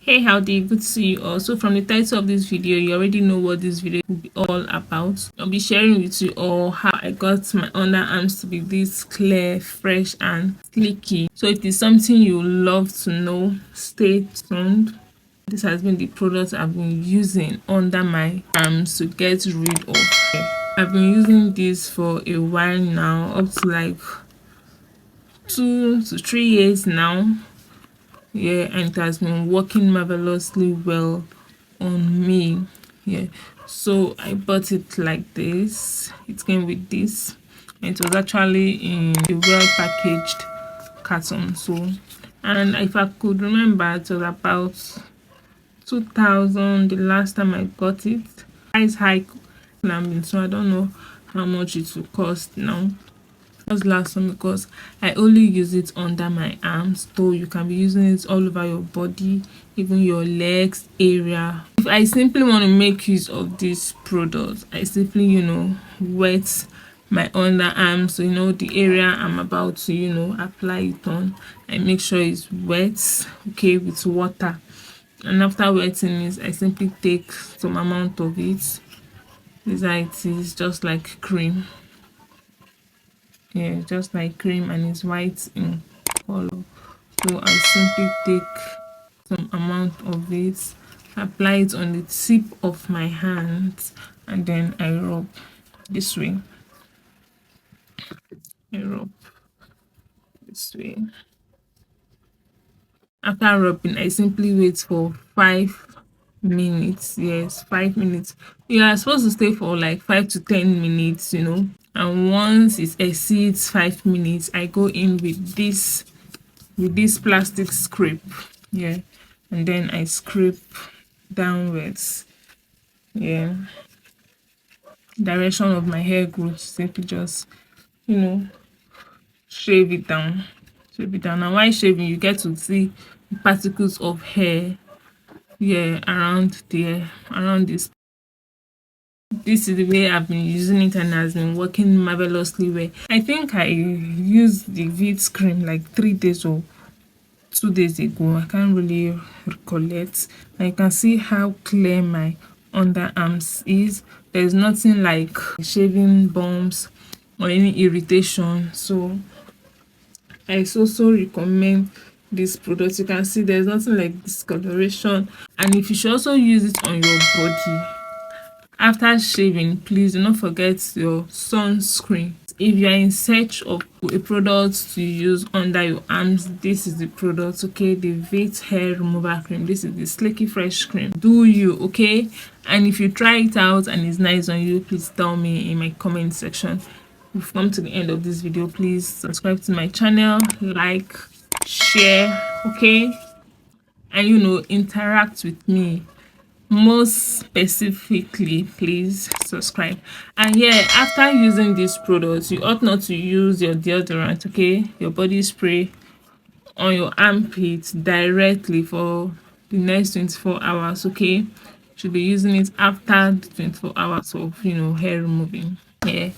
Hey, howdy, good to see you all. So from the title of this video, you already know what this video will be all about. I'll be sharing with you all how I got my underarms to be this clear, fresh and sleeky. So if it's something you love to know, stay tuned. This has been the product I've been using under my arms to get rid of hair. I've been using this for a while now, up to like 2 to 3 years now. Yeah, and it has been working marvelously well on me. Yeah, so I bought it like this. It came with this, and it was actually in a well packaged carton. So, and if I could remember, it was about 2000 the last time I got it. Price hike, so I don't know how much it will cost now. That's last one because I only use it under my arms, though you can be using it all over your body, even your legs area. If I simply want to make use of this product, I simply wet my underarm, so the area I'm about to apply it on, I make sure it's wet, okay, with water. And after wetting it, I simply take some amount of it. This it is just like cream. Yeah, just like cream, and it's white in color. So I simply take some amount of it, apply it on the tip of my hand, and then I rub this way. I rub this way. After rubbing, I simply wait for 5 minutes. Yes, 5 minutes. You are supposed to stay for like 5 to 10 minutes, and once it exceeds 5 minutes, I go in with this plastic scrape. Yeah, and then I scrape downwards. Yeah, direction of my hair growth, simply just shave it down. And while shaving, you get to see particles of hair, yeah, around there, around this. This is the way I've been using it, and has been working marvelously well. I think I used the Veet cream like 3 days or 2 days ago. I can't really recollect. And you can see how clear my underarms is. There's nothing like shaving bumps or any irritation. So I also recommend this product. You can see there's nothing like discoloration, and if you should also use it on your body after shaving, please do not forget your sunscreen. If you are in search of a product to use under your arms, this is the product, okay? The Veet hair remover cream. This is the Slicky Fresh cream. Do you, okay? And if you try it out and it's nice on you, please tell me in my comment section. If you've come to the end of this video, please subscribe to my channel, like, share, okay? And interact with me. Most specifically, please subscribe. And yeah, after using this product, you ought not to use your deodorant, okay, your body spray, on your armpits directly for the next 24 hours, okay? You should be using it after the 24 hours of hair removing. Yeah,